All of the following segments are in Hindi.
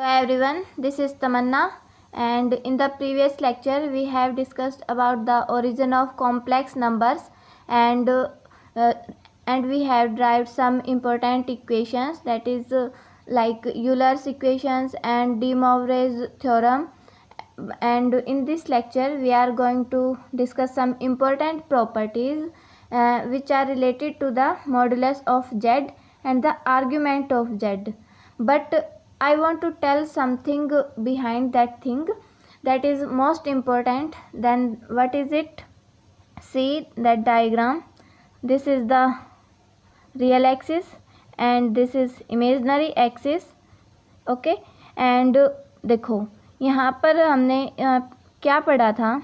Hello everyone, this is Tamanna, and in the previous lecture we have discussed about the origin of complex numbers and uh, and we have derived some important equations, that is like Euler's equations and De Moivre's theorem. And in this lecture we are going to discuss some important properties which are related to the modulus of Z and the argument of Z. But I want to tell something behind that thing that is most important. Then what is it? See that diagram. This is the real axis and this is imaginary axis. Okay and देखो यहाँ पर हमने क्या पढ़ा था,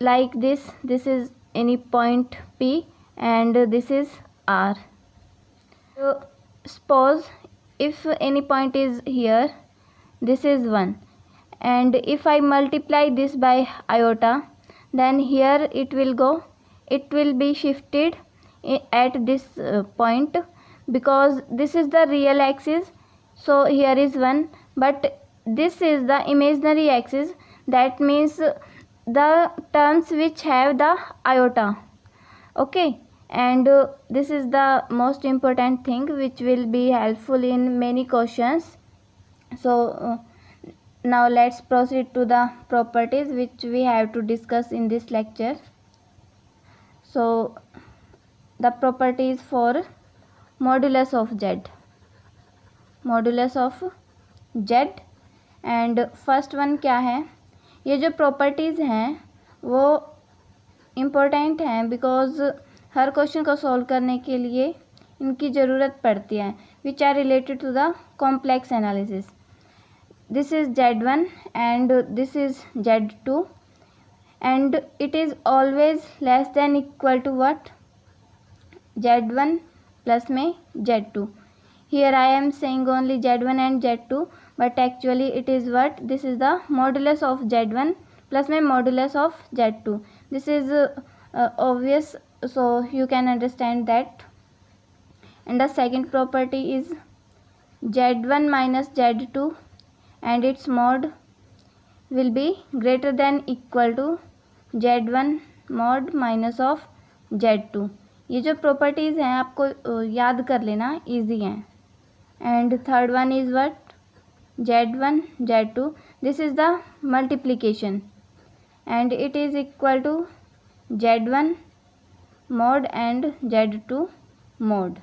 like this is any point P and this is R. So suppose if any point is here, this is 1, and if I multiply this by iota, then here it will be shifted at this point, because this is the real axis. So here is 1, but this is the imaginary axis, that means the terms which have the iota. Okay, and this is the most important thing which will be helpful in many questions. So now let's proceed to the properties which we have to discuss in this lecture. So the properties for modulus of Z. Modulus of Z, and first one क्या है? ये जो प्रॉपर्टीज़ हैं वो इम्पोर्टेंट हैं बिकॉज हर क्वेश्चन को सॉल्व करने के लिए इनकी ज़रूरत पड़ती है, which are related to the complex analysis. This is Z1 and this is Z2 and it is always less than equal to what? Z1 plus में Z2. Here I am saying only Z1 and Z2, but actually it is what? This is the modulus of Z1 plus my modulus of Z2. This is obvious, so you can understand that. And the second property is Z1 minus Z2 and its mod will be greater than equal to Z1 mod minus of Z2. ये जो प्रॉपर्टीज़ हैं आपको याद कर लेना, ईजी हैं. And third one is what? Z1 Z2. This is the multiplication and it is equal to Z1 mod and Z2 mod.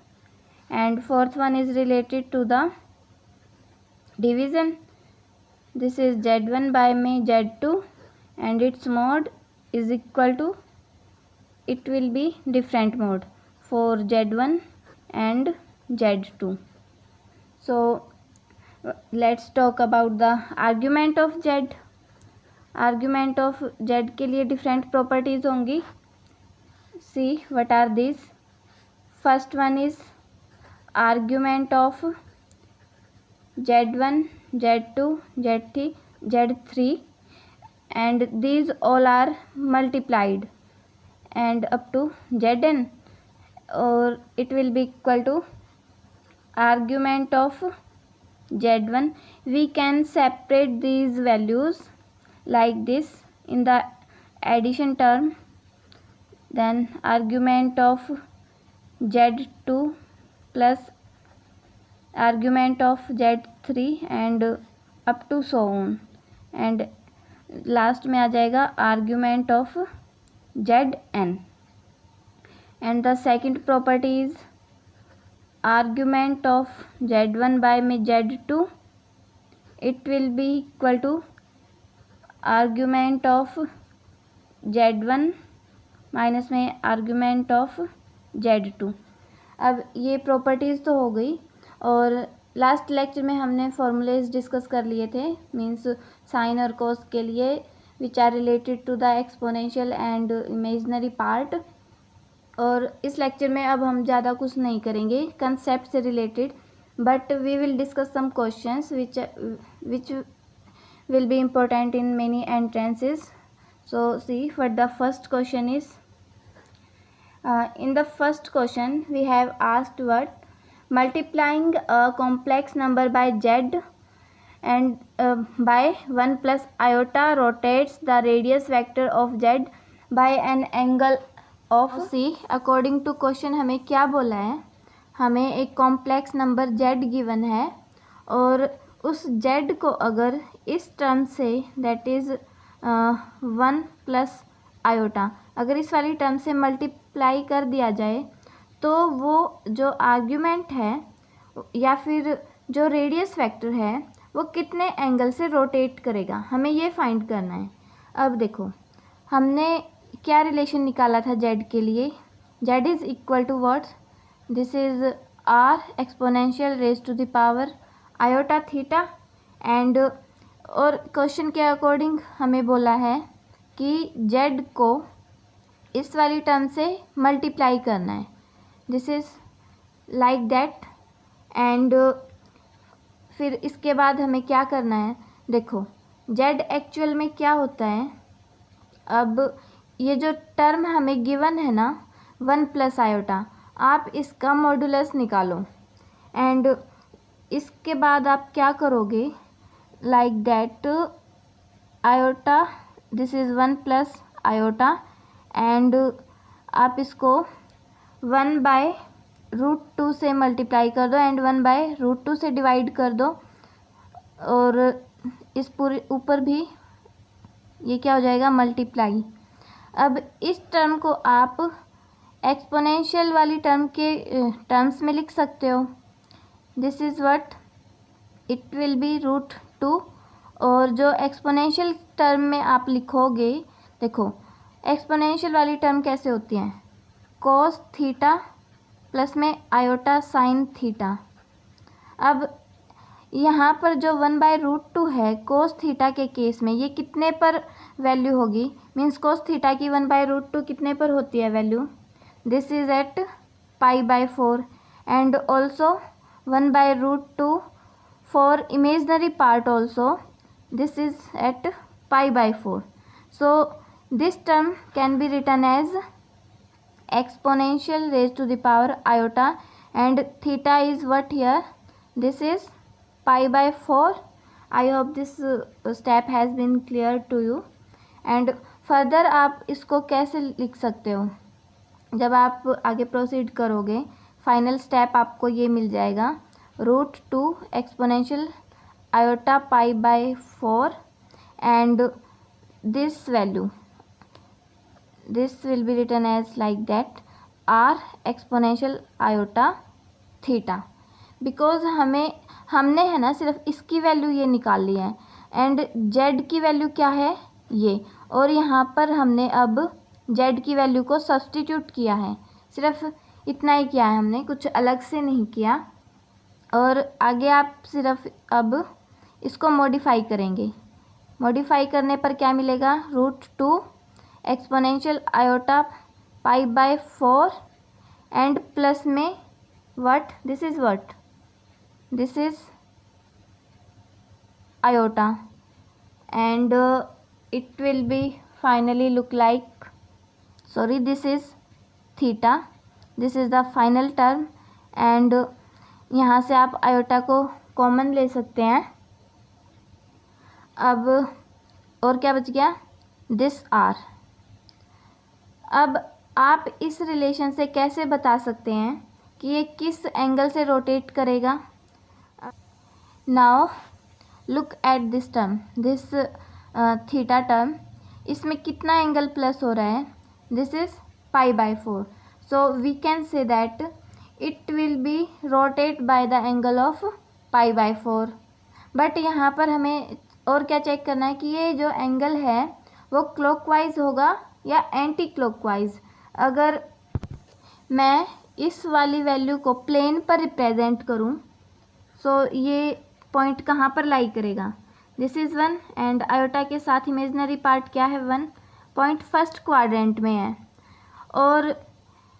And fourth one is related to the division. This is Z1 by Z2 and its mod is equal to, it will be different mod for Z1 and Z2. So let's talk about the argument of Z. Argument of Z के लिए different properties होंगी. See what are these? First one is argument of Z1, Z2, Z3 and these all are multiplied and up to Zn, or it will be equal to argument of Z1. We can separate these values like this in the addition term, then argument of Z2 plus argument of Z3 and up to so on, and last में आ जाएगा argument of Zn. And the second property is argument of Z1 by Z2, it will be equal to argument of Z1 minus में argument of Z2. अब ये प्रॉपर्टीज़ तो हो गई, और लास्ट लेक्चर में हमने फॉर्मूलेज डिस्कस कर लिए थे, मींस साइन और कोस के लिए, which are related to the exponential and imaginary part. और इस लेक्चर में अब हम ज़्यादा कुछ नहीं करेंगे कंसेप्ट से related, but we will discuss some questions which will be important in many entrances. So see what the first question is. In the first question we have asked what? Multiplying a complex number by Z and by 1 plus iota rotates the radius vector of z by an angle of c. According to question हमें क्या बोला है, हमें एक कॉम्प्लेक्स नंबर z गिवन है और उस z को अगर इस term say that is 1 plus iota अगर इस वाली टर्म से मल्टीप्लाई कर दिया जाए तो वो जो आर्ग्यूमेंट है या फिर जो रेडियस वेक्टर है वो कितने एंगल से रोटेट करेगा, हमें ये फाइंड करना है। अब देखो हमने क्या रिलेशन निकाला था z के लिए, z is equal to what, this is r exponential raise to the power iota theta and और क्वेश्चन के अकॉर्डिंग हमें बोला है कि z को इस वाली टर्म से मल्टीप्लाई करना है, this is like that and फिर इसके बाद हमें क्या करना है, देखो z एक्चुअल में क्या होता है। अब ये जो टर्म हमें गिवन है ना 1 प्लस आयोटा, आप इसका मॉडुलस निकालो एंड इसके बाद आप क्या करोगे like that iota, this is 1 plus iota and आप इसको 1/√2 से मल्टीप्लाई कर दो एंड 1/√2 से डिवाइड कर दो और इस पूरे ऊपर भी ये क्या हो जाएगा मल्टीप्लाई। अब इस टर्म को आप एक्सपोनेंशियल वाली टर्म के टर्म्स में लिख सकते हो, this is what it will B √2 और जो एक्सपोनेंशियल टर्म में आप लिखोगे, देखो एक्सपोनेंशियल वाली टर्म कैसे होती हैं, कोस थीटा प्लस में आयोटा साइन थीटा। अब यहाँ पर जो 1/√2 है कोस थीटा के केस में ये कितने पर वैल्यू होगी, मीन्स कोस थीटा की 1/√2 कितने पर होती है value, this is at π/4 and also 1/√2 for imaginary part also this is at π/4। So this term can be written as exponential raised to the power iota and theta is what here, this is π/4. I hope this step has been clear to you and further आप इसको कैसे लिख सकते हो, जब आप आगे प्रोसीड करोगे फाइनल स्टेप आपको ये मिल जाएगा √2 exponential iota π/4 and this value, this will be written as like that r exponential iota theta, because हमने है ना सिर्फ इसकी वैल्यू ये निकाल ली है एंड z की वैल्यू क्या है ये, और यहाँ पर हमने अब z की वैल्यू को सब्सटीट्यूट किया है, सिर्फ इतना ही किया है हमने, कुछ अलग से नहीं किया। और आगे आप सिर्फ अब इसको मॉडिफाई करेंगे, मॉडिफाई करने पर क्या मिलेगा √2 एक्सपोनेंशियल आयोटा π/4 एंड प्लस में what, this is what, this is iota and it will B finally look like, sorry this is theta, this is the final term and यहाँ से आप आयोटा को कॉमन ले सकते हैं। अब और क्या बच गया, दिस आर। अब आप इस रिलेशन से कैसे बता सकते हैं कि ये किस एंगल से रोटेट करेगा। Now look at this term, this theta term, इसमें कितना एंगल प्लस हो रहा है, this is π/4, so we can say that it will be rotate by the angle of π/4। But यहाँ पर हमें और क्या चेक करना है कि ये जो एंगल है वो क्लॉकवाइज होगा या एंटी क्लॉकवाइज। अगर मैं इस वाली वैल्यू को प्लेन पर रिप्रेजेंट करूं सो ये पॉइंट कहाँ पर लाई करेगा, दिस इज़ 1 एंड आयोटा के साथ इमेजनरी पार्ट क्या है 1, पॉइंट फर्स्ट क्वाड्रेंट में है। और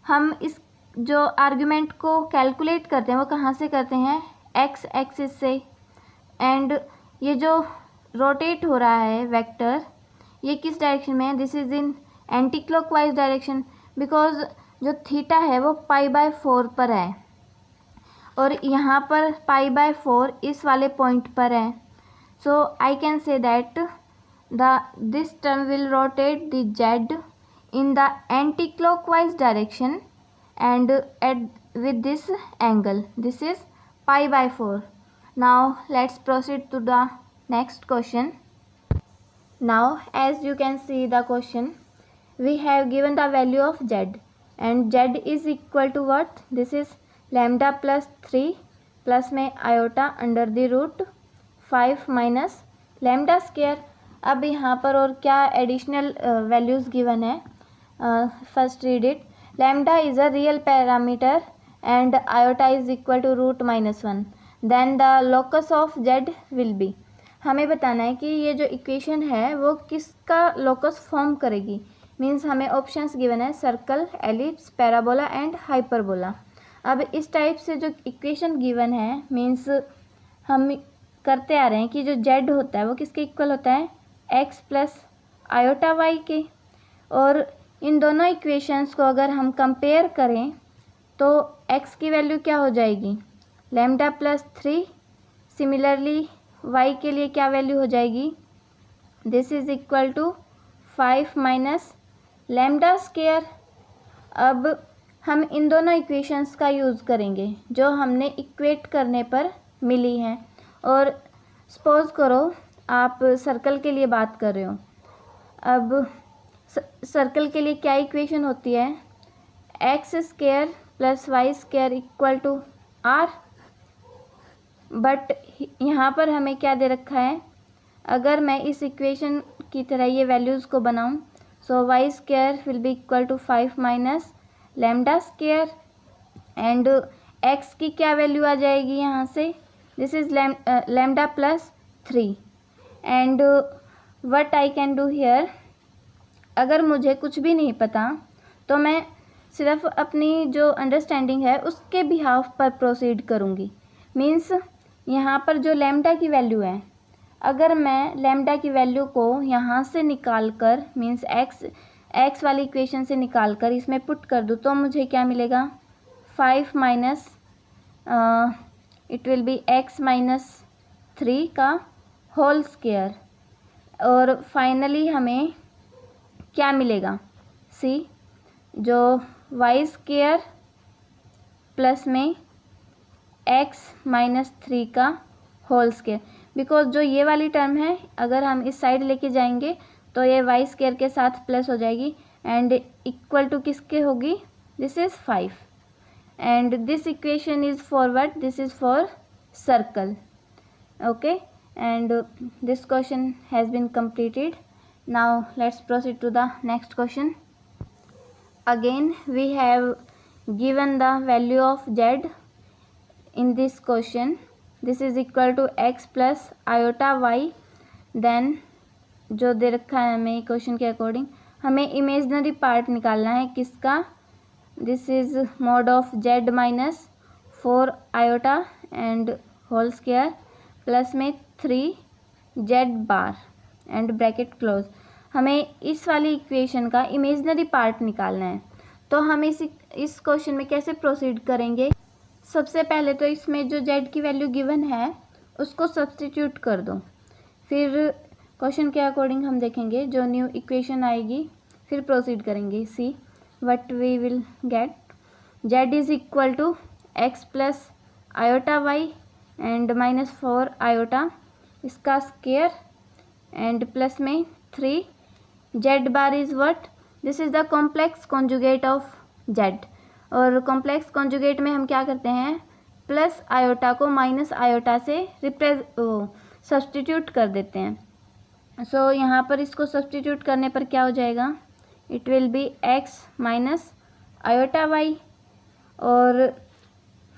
हम इस जो आर्गुमेंट को कैलकुलेट करते हैं वो कहाँ से करते हैं, एक्स एक्सिस से, एंड ये जो रोटेट हो रहा है वेक्टर ये किस डायरेक्शन में है, this is in anti clockwise direction, because जो थीटा है वो π/4 पर है और यहाँ पर π/4 इस वाले पॉइंट पर है। So I can say that this term will rotate the z in the anti-clockwise direction and with this angle. This is pi by 4. Now let's proceed to the next question. Now as you can see the question, we have given the value of z and z is equal to what? This is lambda plus 3 plus में iota under the root 5 minus lambda square. अब यहाँ पर और क्या एडिशनल वैल्यूज़ गिवन है. First read it. Lambda is a real parameter and iota is equal to root -1. Then the locus of Z will be. हमें बताना है कि ये जो इक्वेशन है वो किसका लोकस फॉर्म करेगी. मीन्स हमें ऑप्शंस गिवन है circle, ellipse, parabola and hyperbola. अब इस टाइप से जो इक्वेशन गिवन है मीन्स हम करते आ रहे हैं कि जो जेड होता है वो किसके इक्वल होता है, एक्स प्लस आयोटा वाई के. और इन दोनों इक्वेशंस को अगर हम कंपेयर करें तो एक्स की वैल्यू क्या हो जाएगी, लैम्डा प्लस 3. सिमिलरली वाई के लिए क्या वैल्यू हो जाएगी, this is equal to 5 minus lambda square. अब हम इन दोनों इक्वेशंस का यूज़ करेंगे जो हमने इक्वेट करने पर मिली हैं. और सपोज़ करो आप सर्कल के लिए बात कर रहे हो. अब सर्कल के लिए क्या इक्वेशन होती है, X square plus Y square equal to R. But यहाँ पर हमें क्या दे रखा है, अगर मैं इस इक्वेशन की तरह ये वैल्यूज़ को बनाऊँ so y square will be equal to 5 minus lambda square and x की क्या वैल्यू आ जाएगी यहाँ से, this is lambda plus 3. And what I can do here, अगर मुझे कुछ भी नहीं पता तो मैं सिर्फ अपनी जो अंडरस्टैंडिंग है उसके बिहाफ पर प्रोसीड करूँगी. मीन्स यहाँ पर जो लैम्डा की वैल्यू है, अगर मैं लैम्डा की वैल्यू को यहाँ से निकाल कर मीन्स एक्स वाली इक्वेशन से निकाल कर इसमें पुट कर दूँ तो मुझे क्या मिलेगा, 5 minus it will B x minus 3 का होल स्क्वायर. और फाइनली हमें क्या मिलेगा, सी जो वाई स्क्वायर प्लस में एक्स माइनस 3 का होल स्क्वायर. बिकॉज जो ये वाली टर्म है अगर हम इस साइड लेके जाएंगे तो ये वाई स्क्वायर के साथ प्लस हो जाएगी एंड इक्वल टू किसके होगी, this is 5. And this equation is for what, this is for circle. Okay and this question has been completed. Now let's proceed to the next question. Again we have given the value of z in this question. This is equal to x plus iota y. Then जो दे रखा है हमें क्वेश्चन के अकॉर्डिंग हमें इमेजनरी पार्ट निकालना है किसका, this is mod of z minus 4 iota and whole square plus में 3 z bar and bracket close. हमें इस वाली इक्वेशन का इमेजनरी पार्ट निकालना है. तो हम इस क्वेश्चन में कैसे प्रोसीड करेंगे, सबसे पहले तो इसमें जो z की वैल्यू गिवन है उसको सब्स्टिट्यूट कर दो. फिर क्वेश्चन के अकॉर्डिंग हम देखेंगे जो न्यू इक्वेशन आएगी फिर प्रोसीड करेंगे. See what we will get, z is equal to X plus iota Y and minus 4 iota इसका स्क्वायर एंड प्लस में 3 z bar is what, this is the complex conjugate of z. और कॉम्प्लेक्स कॉन्जुगेट में हम क्या करते हैं, प्लस आयोटा को माइनस आयोटा से सब्स्टिट्यूट कर देते हैं. सो यहाँ पर इसको सब्स्टिट्यूट करने पर क्या हो जाएगा, it will be x minus iota Y. और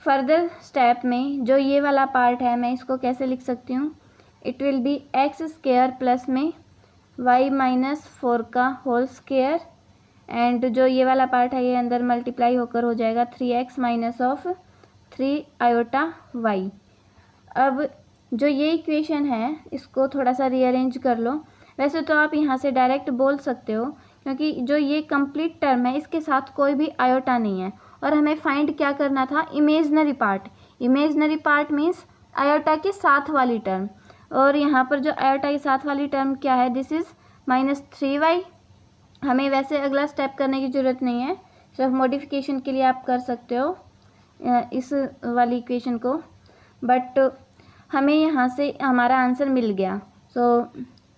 फर्दर स्टेप में जो ये वाला पार्ट है मैं इसको कैसे लिख सकती हूँ, it will B x square plus में y माइनस 4 का होल स्क्वायर एंड जो ये वाला पार्ट है ये अंदर मल्टीप्लाई होकर हो जाएगा 3x minus of 3 iota y. अब जो ये इक्वेशन है इसको थोड़ा सा रीअरेंज कर लो. वैसे तो आप यहाँ से डायरेक्ट बोल सकते हो क्योंकि जो ये कंप्लीट टर्म है इसके साथ कोई भी आयोटा नहीं है और हमें फाइंड क्या करना था, imaginary part. Imaginary part means iota के साथ वाली टर्म. और यहाँ पर जो आयोटा के साथ वाली टर्म क्या है, दिस इज़ -3y। हमें वैसे अगला स्टेप करने की ज़रूरत नहीं है, सिर्फ मॉडिफिकेशन के लिए आप कर सकते हो इस वाली इक्वेशन को, बट हमें यहाँ से हमारा आंसर मिल गया। सो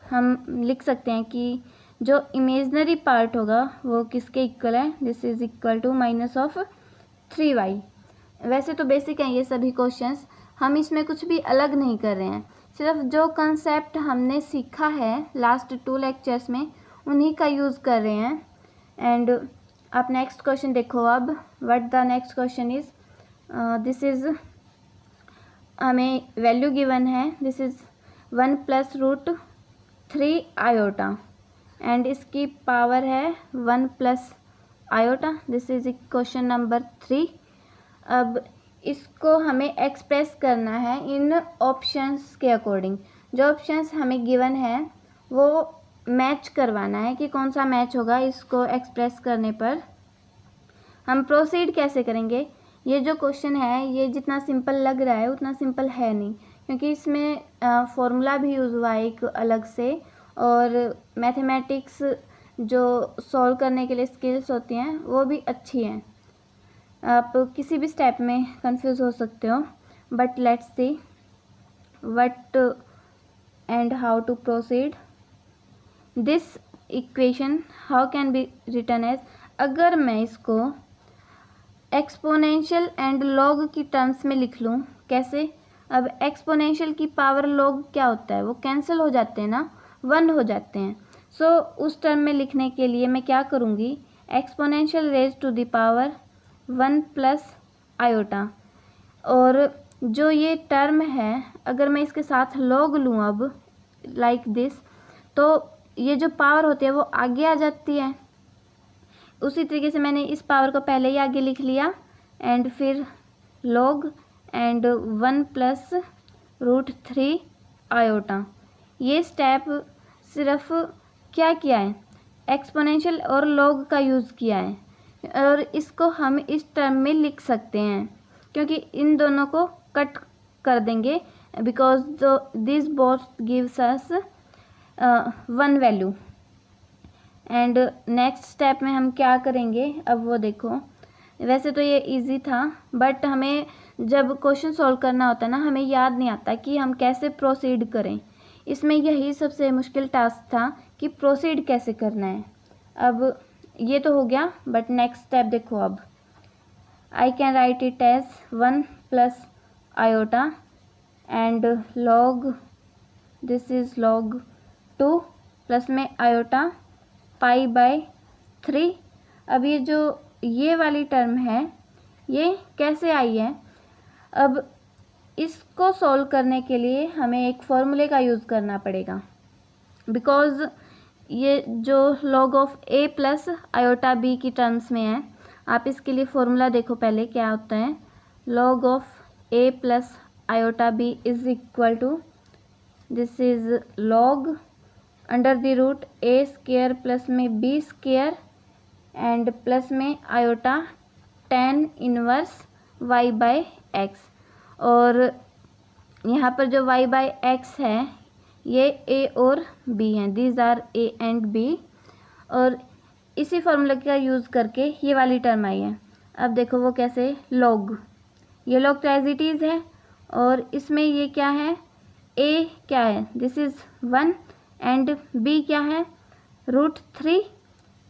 हम लिख सकते हैं कि जो इमेजनरी पार्ट होगा वो किसके इक्वल है, this is equal to -3y। वैसे तो बेसिक हैं ये सभी क्वेश्चंस, हम इसमें कुछ भी अलग नहीं कर रहे हैं, सिर्फ जो कंसेप्ट हमने सीखा है लास्ट 2 लेक्चर्स में उन्हीं का यूज़ कर रहे हैं। एंड आप नेक्स्ट क्वेश्चन देखो अब, what the next question is, this is हमें वैल्यू गिवन है, दिस इज़ 1 + √3 आयोटा एंड इसकी पावर है 1 + iota. This is question number 3। अब इसको हमें एक्सप्रेस करना है इन ऑप्शंस के अकॉर्डिंग। जो ऑप्शंस हमें गिवन है वो मैच करवाना है कि कौन सा मैच होगा। इसको एक्सप्रेस करने पर हम प्रोसीड कैसे करेंगे। ये जो क्वेश्चन है ये जितना सिंपल लग रहा है उतना सिंपल है नहीं, क्योंकि इसमें फॉर्मूला भी यूज़ हुआ है एक अलग से, और मैथमेटिक्स जो सॉल्व करने के लिए स्किल्स होती हैं वो भी अच्छी हैं। आप किसी भी स्टेप में कंफ्यूज हो सकते हो, but let's see what and how to proceed. This equation how can be written as, अगर मैं इसको एक्सपोनेंशियल एंड लॉग की टर्म्स में लिख लूँ, कैसे। अब एक्सपोनेंशियल की पावर लॉग क्या होता है, वो कैंसिल हो जाते हैं ना, 1 हो जाते हैं। सो उस टर्म में लिखने के लिए मैं क्या करूँगी, exponential raise to the power 1 + iota, और जो ये टर्म है अगर मैं इसके साथ लॉग लूँ अब लाइक दिस, तो ये जो पावर होती है वो आगे आ जाती है। उसी तरीके से मैंने इस पावर को पहले ही आगे लिख लिया एंड फिर लॉग एंड 1 + √3 आयोटा। ये स्टेप सिर्फ क्या किया है, एक्सपोनेंशियल और लॉग का यूज़ किया है, और इसको हम इस टर्म में लिख सकते हैं क्योंकि इन दोनों को कट कर देंगे, because this both gives us 1 value. And next step में हम क्या करेंगे अब वो देखो। वैसे तो ये इजी था, बट हमें जब क्वेश्चन सॉल्व करना होता है ना, हमें याद नहीं आता कि हम कैसे प्रोसीड करें। इसमें यही सबसे मुश्किल टास्क था कि प्रोसीड कैसे करना है। अब ये तो हो गया, बट नेक्स्ट स्टेप देखो। अब I can write it as 1 + iota and log, this is log 2 plus में आयोटा π/3। अब ये जो ये वाली टर्म है ये कैसे आई है, अब इसको सॉल्व करने के लिए हमें एक फॉर्मूले का यूज़ करना पड़ेगा, बिकॉज़ ये जो log of a + iota b की टर्म्स में है। आप इसके लिए फॉर्मूला देखो पहले क्या होता है। log of a + iota b is equal to, this is log under the root a² plus में b² एंड प्लस में आयोटा tan इनवर्स y/x, और यहाँ पर जो y/x है ये a और b हैं, these are a and b, और इसी फॉर्मूले का यूज़ करके ये वाली टर्म आई है। अब देखो वो कैसे, log, ये log तो एज इट इज़ है, और इसमें ये क्या है, a क्या है, दिस इज़ 1 एंड b क्या है, √3।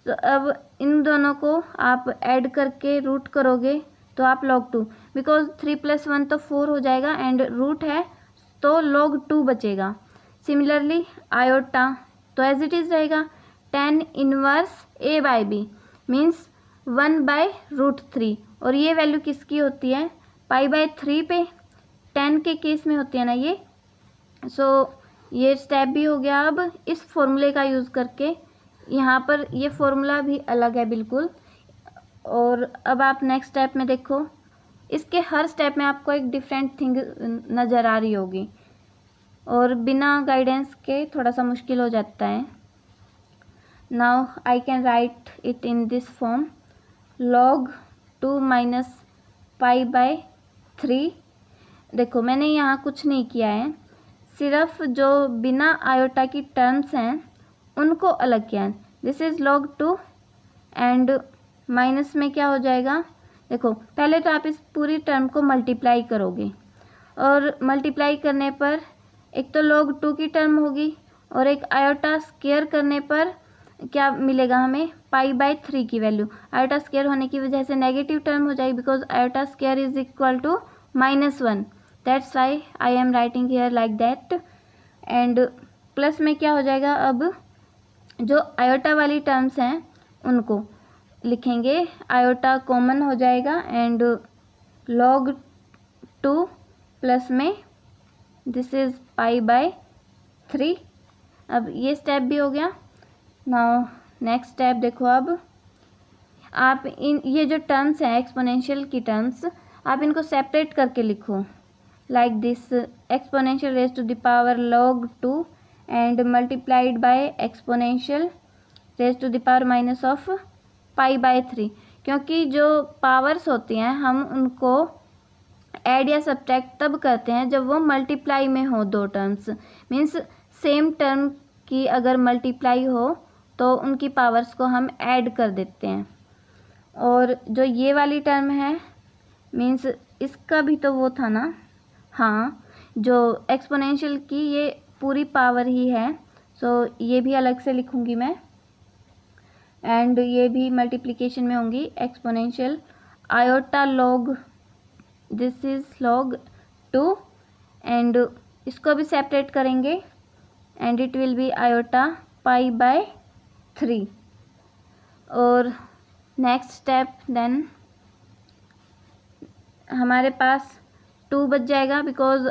तो अब इन दोनों को आप ऐड करके रूट करोगे तो आप log 2, बिकॉज 3 + 1 तो 4 हो जाएगा एंड रूट है तो log 2 बचेगा। सिमिलरली आयोटा तो एज इट इज़ रहेगा, tan इनवर्स a/b मीन्स 1/√3, और ये वैल्यू किसकी होती है, π/3 पे, tan के केस में होती है ना ये। सो ये स्टेप भी हो गया। अब इस फॉर्मूले का यूज़ करके, यहाँ पर ये फॉर्मूला भी अलग है बिल्कुल, और अब आप नेक्स्ट स्टेप में देखो, इसके हर स्टेप में आपको एक डिफरेंट थिंग नज़र आ रही होगी, और बिना गाइडेंस के थोड़ा सा मुश्किल हो जाता है। Now I can write it in this form, log 2 - π/3। देखो मैंने यहाँ कुछ नहीं किया है, सिर्फ जो बिना आयोटा की टर्म्स हैं उनको अलग किया है। This is log 2 and minus में क्या हो जाएगा, देखो पहले तो आप इस पूरी टर्म को मल्टीप्लाई करोगे और मल्टीप्लाई करने पर एक तो log 2 की टर्म होगी और एक आयोटा स्क्वायर करने पर क्या मिलेगा हमें, π/3 की वैल्यू। आयोटा स्क्वायर होने की वजह से नेगेटिव टर्म हो जाएगी because iota square is equal to -1, that's why I am writing here like that. And plus में क्या हो जाएगा, अब जो आयोटा वाली टर्म्स हैं उनको लिखेंगे, आयोटा कॉमन हो जाएगा एंड log 2 प्लस में दिस इज़ π/3। अब ये स्टेप भी हो गया। नाउ नेक्स्ट स्टेप देखो, अब आप ये जो टर्म्स हैं एक्सपोनेंशियल की टर्म्स, आप इनको सेपरेट करके लिखो like this, exponential raise to the power log 2 and multiplied by exponential raise to the power minus of π/3। क्योंकि जो पावर्स होती हैं हम उनको ऐड या सब्ट्रैक्ट तब करते हैं जब वो मल्टीप्लाई में हो दो टर्म्स, मीन्स सेम टर्म की अगर मल्टीप्लाई हो तो उनकी पावर्स को हम ऐड कर देते हैं। और जो ये वाली टर्म है मीन्स इसका भी तो वो था ना, हाँ, जो एक्सपोनेंशियल की ये पूरी पावर ही है, सो ये भी अलग से लिखूँगी मैं एंड ये भी मल्टीप्लिकेशन में होंगी। Exponential iota log, this is log 2 and इसको भी सेपरेट करेंगे and it will be iota π/3। और नेक्स्ट स्टेप देन हमारे पास 2 बच जाएगा बिकॉज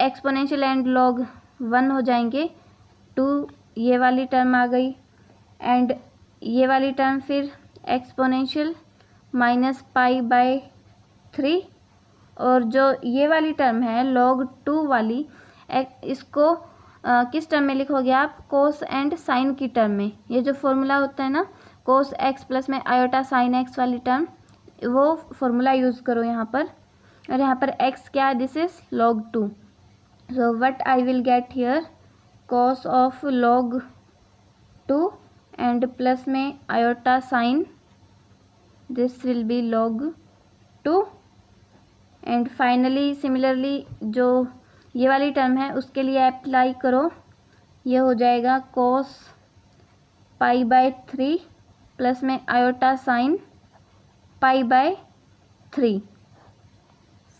एक्सपोनेंशियल एंड log 1 हो जाएंगे। 2 ये वाली टर्म आ गई एंड ये वाली टर्म फिर एक्सपोनेंशियल माइनस π/3 और जो ये वाली टर्म है log 2 वाली, इसको किस टर्म में लिखोगे आप, कोस एंड साइन की टर्म में। ये जो फॉर्मूला होता है ना कोस x प्लस में आयोटा साइन x वाली टर्म, वो फॉर्मूला यूज़ करो यहाँ पर। और यहाँ पर x क्या है, this is log 2, so what I will get here, cos of log 2 and plus में iota sine, this will be log 2 and finally similarly जो ये वाली टर्म है उसके लिए अप्लाई करो, ये हो जाएगा cos π/3 प्लस में आयोटा साइन π/3,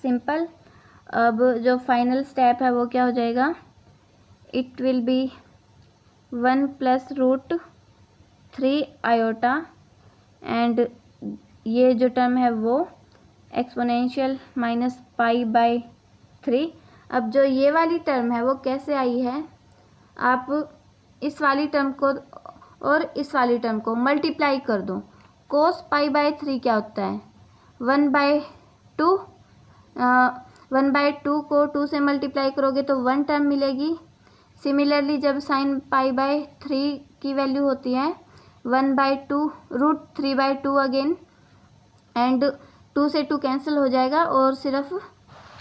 सिंपल। अब जो फाइनल स्टेप है वो क्या हो जाएगा, it will B 1 + √3 iota and ये जो टर्म है वो एक्सपोनेंशियल माइनस π/3। अब जो ये वाली टर्म है वो कैसे आई है, आप इस वाली टर्म को और इस वाली टर्म को मल्टीप्लाई कर दो। cos π/3 क्या होता है, 1/2, 1/2 को 2 से मल्टीप्लाई करोगे तो 1 टर्म मिलेगी। सिमिलरली जब साइन π/3 की वैल्यू होती है 1/2 √3/2 अगेन एंड 2 से 2 कैंसिल हो जाएगा और सिर्फ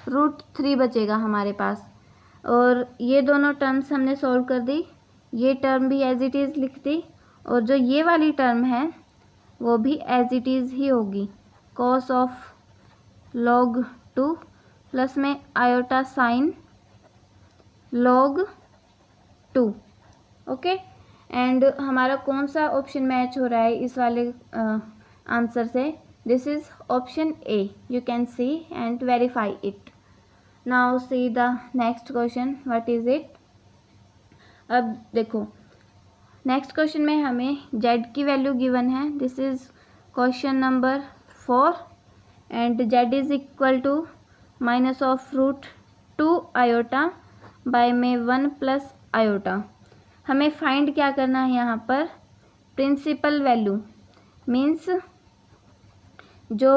√3 बचेगा हमारे पास। और ये दोनों टर्म्स हमने सॉल्व कर दी, ये टर्म भी एज इट इज़ लिख दी और जो ये वाली टर्म है वो भी एज इट इज़ ही होगी, cos ऑफ log 2 प्लस में iota sign log 2। Okay, and हमारा कौन सा ऑप्शन मैच हो रहा है इस वाले आंसर से, this is option A, you can see and verify it. Now see the next question, what is it. अब देखो नेक्स्ट क्वेश्चन में हमें z की वैल्यू गिवन है, this is question number 4 and z is equal to -√2 iota by में 1 + आयोटा। हमें फाइंड क्या करना है यहाँ पर, प्रिंसिपल वैल्यू, मीन्स जो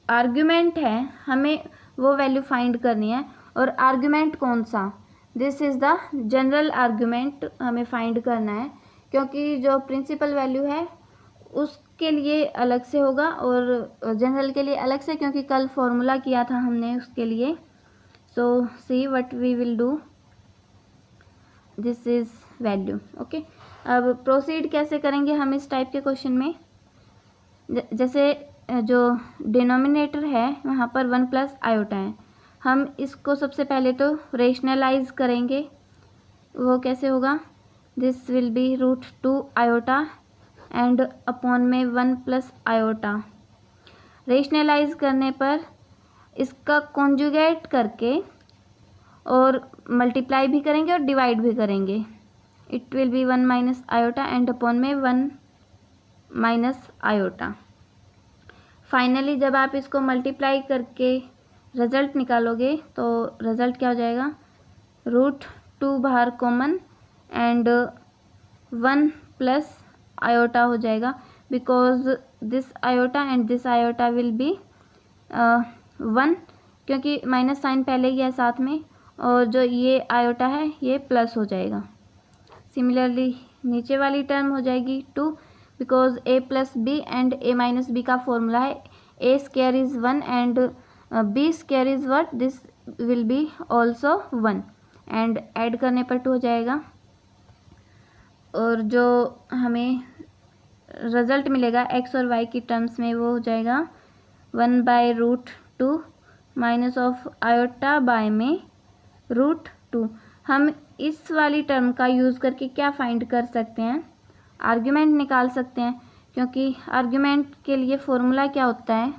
आर्ग्यूमेंट है हमें वो वैल्यू फाइंड करनी है। और आर्ग्यूमेंट कौन सा, this is the general argument हमें फाइंड करना है, क्योंकि जो प्रिंसिपल वैल्यू है उसके लिए अलग से होगा और जनरल के लिए अलग से, क्योंकि कल फॉर्मूला किया था हमने उसके लिए। So see what we will do, this is value. Okay, अब प्रोसीड कैसे करेंगे हम इस टाइप के क्वेश्चन में। जैसे जो डिनोमिनेटर है वहाँ पर 1 प्लस आयोटा है, हम इसको सबसे पहले तो रेशनलाइज करेंगे। वो कैसे होगा, this will B √2 iota and upon में 1 प्लस आयोटा। रेशनलाइज करने पर इसका कॉन्जुगेट करके और मल्टीप्लाई भी करेंगे और डिवाइड भी करेंगे। It will B 1 minus iota and upon में 1 माइनस आयोटा। फाइनली जब आप इसको मल्टीप्लाई करके रिज़ल्ट निकालोगे तो रिज़ल्ट क्या हो जाएगा, √2 बाहर कॉमन एंड 1 प्लस आयोटा हो जाएगा, because this iota and this iota will be 1, क्योंकि माइनस साइन पहले ही है साथ में, और जो ये आयोटा है ये प्लस हो जाएगा। सिमिलरली नीचे वाली टर्म हो जाएगी 2, because a plus B and a minus B का फॉर्मूला है a स्क्वायर इज़ 1 एंड b square is what, this will be also 1 and add करने पर 2 हो जाएगा। और जो हमें रिज़ल्ट मिलेगा x और y की टर्म्स में वो हो जाएगा 1/√2 माइनस ऑफ आयोटा बाय में √2। हम इस वाली टर्म का यूज़ करके क्या फाइंड कर सकते हैं, आर्ग्यूमेंट निकाल सकते हैं, क्योंकि आर्ग्यूमेंट के लिए फॉर्मूला क्या होता है,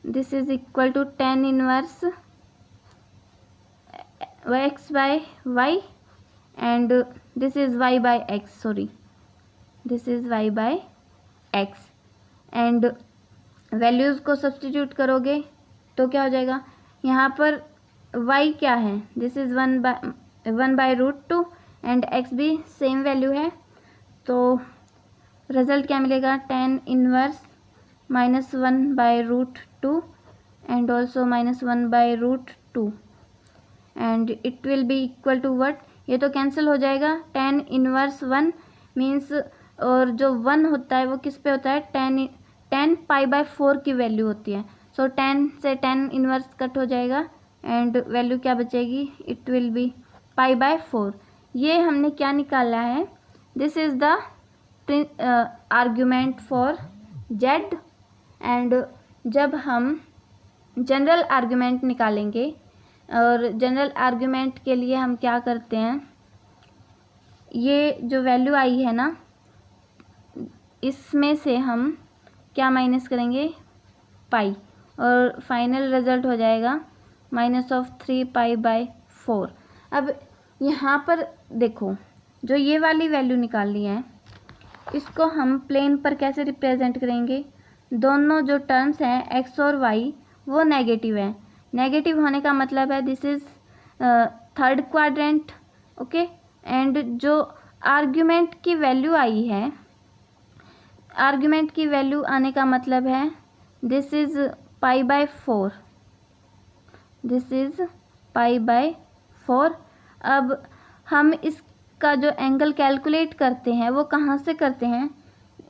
this is equal to tan inverse x by y and this is y by x, sorry this is y by x and values को सब्स्टिट्यूट करोगे तो क्या हो जाएगा, यहाँ पर y क्या है, दिस इज़ 1/√2 एंड x भी सेम वैल्यू है, तो रिज़ल्ट क्या मिलेगा, tan inverse -1/√2 and also -1/√2 and it will be equal to what, ये तो कैंसिल हो जाएगा, tan इनवर्स 1 मीन्स, और जो 1 होता है वो किस पे होता है, tan π/4 की वैल्यू होती है, सो tan से tan इनवर्स कट हो जाएगा एंड वैल्यू क्या बचेगी, इट विल बी π/4। ये हमने क्या निकाला है, this is the argument for z and जब हम जनरल आर्ग्यूमेंट निकालेंगे, और जनरल आर्ग्यूमेंट के लिए हम क्या करते हैं, ये जो वैल्यू आई है ना इसमें से हम क्या माइनस करेंगे, पाई, और फाइनल रिज़ल्ट हो जाएगा -3π/4। अब यहाँ पर देखो जो ये वाली वैल्यू निकालनी है इसको हम प्लेन पर कैसे रिप्रेजेंट करेंगे, दोनों जो टर्म्स हैं x और y वो नेगेटिव है, नेगेटिव होने का मतलब है this is third quadrant. Okay, and जो आर्ग्यूमेंट की वैल्यू आई है, आर्ग्यूमेंट की वैल्यू आने का मतलब है दिस इज़ π/4, दिस इज़ π/4। अब हम इसका जो एंगल कैलकुलेट करते हैं वो कहाँ से करते हैं,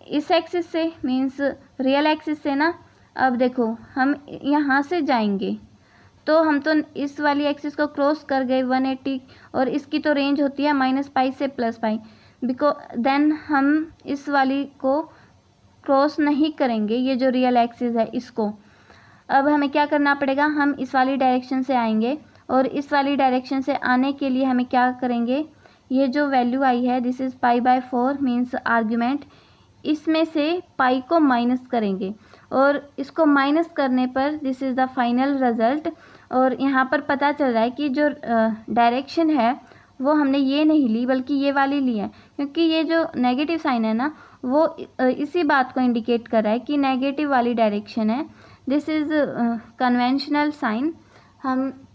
इस एक्सिस से, मीन्स रियल एक्सिस से ना। अब देखो हम यहाँ से जाएंगे तो हम तो इस वाली एक्सिस को क्रॉस कर गए 180, और इसकी तो रेंज होती है -π से +π, देन हम इस वाली को क्रॉस नहीं करेंगे, ये जो रियल एक्सिस है इसको। अब हमें क्या करना पड़ेगा, हम इस वाली डायरेक्शन से आएंगे, और इस वाली डायरेक्शन से आने के लिए हमें क्या करेंगे, ये जो वैल्यू आई है दिस इज़ π/4 मीन्स आर्ग्यूमेंट, इसमें से पाई को माइनस करेंगे, और इसको माइनस करने पर this is the final result. और यहाँ पर पता चल रहा है कि जो डायरेक्शन है वो हमने ये नहीं ली बल्कि ये वाली ली है, क्योंकि ये जो नेगेटिव साइन है ना वो इसी बात को इंडिकेट कर रहा है कि नेगेटिव वाली डायरेक्शन है। दिस इज़ कन्वेंशनल साइन, हम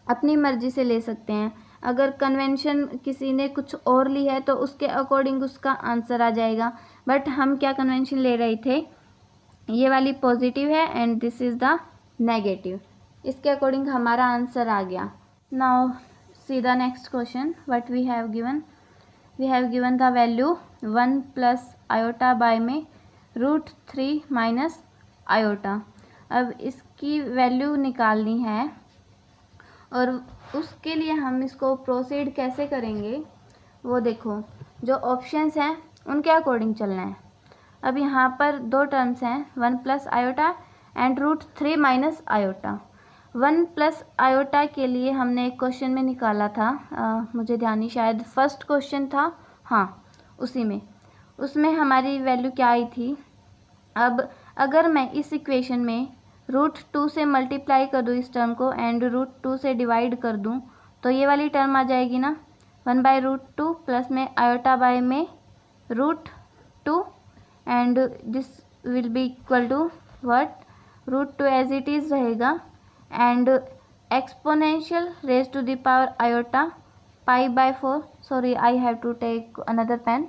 अपनी मर्ज़ी से ले सकते हैं, अगर कन्वेंशन किसी ने कुछ और ली है तो उसके अकॉर्डिंग उसका आंसर आ जाएगा, बट हम क्या कन्वेंशन ले रहे थे, ये वाली पॉजिटिव है and this is the negative, इसके अकॉर्डिंग हमारा आंसर आ गया। Now see the next question, what we have given, we have given the value 1 plus iota by में √3 माइनस आयोटा। अब इसकी वैल्यू निकालनी है और उसके लिए हम इसको प्रोसीड कैसे करेंगे वो देखो, जो ऑप्शंस हैं उनके अकॉर्डिंग चलना है। अब यहाँ पर दो टर्म्स हैं, 1 plus iota and √3 minus iota. 1 plus iota के लिए हमने एक क्वेश्चन में निकाला था, मुझे ध्यान नहीं, शायद फर्स्ट क्वेश्चन था, हाँ उसी में, उसमें हमारी वैल्यू क्या आई थी। अब अगर मैं इस इक्वेशन में √2 से मल्टीप्लाई कर दूँ इस टर्म को एंड √2 से डिवाइड कर दूँ तो ये वाली टर्म आ जाएगी ना, 1/√2 प्लस में आयोटा बाय में √2 and this will be equal to what, √2 as it is रहेगा and exponential raise to the power iota π/4, sorry I have to take another pen,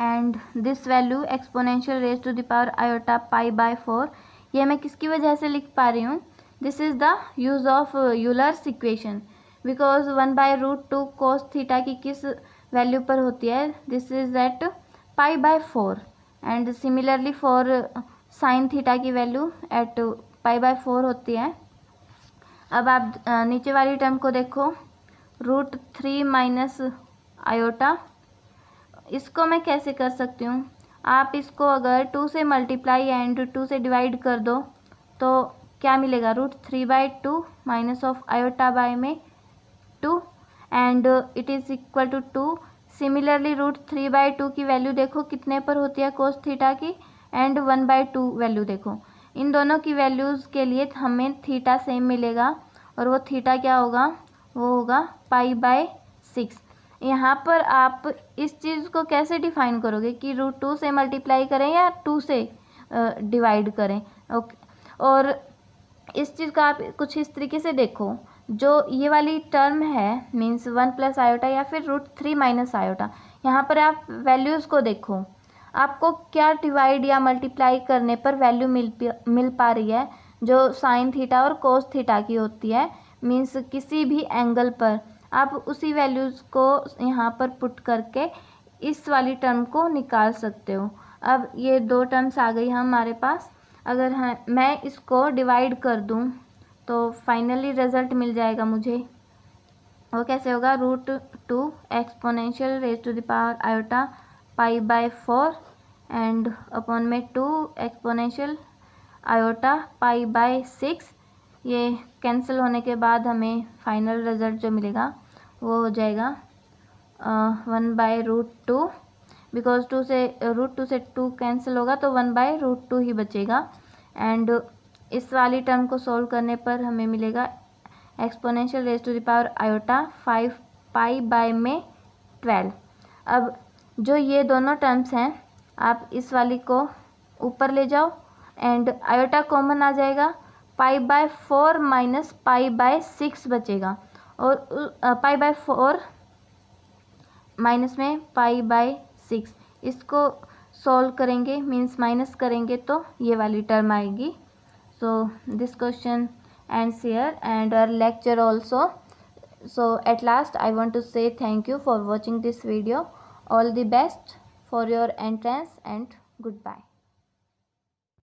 and this value exponential raise to the power iota π/4, ये मैं किसकी वजह से लिख पा रही हूँ, this is the use of Euler's equation, because 1/√2 cos theta की किस वैल्यू पर होती है, this is at π/4 and similarly for sine theta की वैल्यू एट π/4 होती है। अब आप नीचे वाली टर्म को देखो, √3 माइनस आयोटा, इसको मैं कैसे कर सकती हूँ, आप इसको अगर 2 से मल्टीप्लाई एंड 2 से डिवाइड कर दो तो क्या मिलेगा, √3/2 माइनस ऑफ आयोटा बाय में 2 and it is equal to 2। Similarly √3/2 की वैल्यू देखो कितने पर होती है कोस थीटा की, एंड 1/2 वैल्यू देखो, इन दोनों की वैल्यूज़ के लिए हमें थीटा सेम मिलेगा और वो थीटा क्या होगा, वो होगा π/6। यहाँ पर आप इस चीज़ को कैसे डिफाइन करोगे कि √2 से मल्टीप्लाई करें या 2 से डिवाइड करें, ओके। और इस चीज़ का आप कुछ इस तरीके से देखो, जो ये वाली टर्म है मीन्स 1 प्लस आयोटा या फिर √3 माइनस आयोटा, यहाँ पर आप वैल्यूज़ को देखो, आपको क्या डिवाइड या मल्टीप्लाई करने पर वैल्यू मिल पा रही है जो साइन थीटा और कोस थीटा की होती है, मीन्स किसी भी एंगल पर आप उसी वैल्यूज़ को यहाँ पर पुट करके इस वाली टर्म को निकाल सकते हो। अब ये दो टर्म्स आ गई हमारे पास, अगर मैं इसको डिवाइड कर दूँ तो फाइनली रिजल्ट मिल जाएगा मुझे, वो कैसे होगा, √2 exponential raise to the power iota π/4 and upon में 2 एक्सपोनेंशियल आयोटा π/6, ये कैंसिल होने के बाद हमें फाइनल रिजल्ट जो मिलेगा वो हो जाएगा 1/√2, बिकॉज √2 से 2 कैंसिल होगा तो 1/√2 ही बचेगा एंड इस वाली टर्म को सॉल्व करने पर हमें मिलेगा exponential raise to the power iota 5 π/12। अब जो ये दोनों टर्म्स हैं आप इस वाली को ऊपर ले जाओ एंड आयोटा कॉमन आ जाएगा, π/4 माइनस π/6 बचेगा और π/4 माइनस में π/6, इसको सॉल्व करेंगे मीन्स माइनस करेंगे तो ये वाली टर्म आएगी। So this question ends here and our lecture also. So at last I want to say thank you for watching this video. All the best for your entrance and goodbye.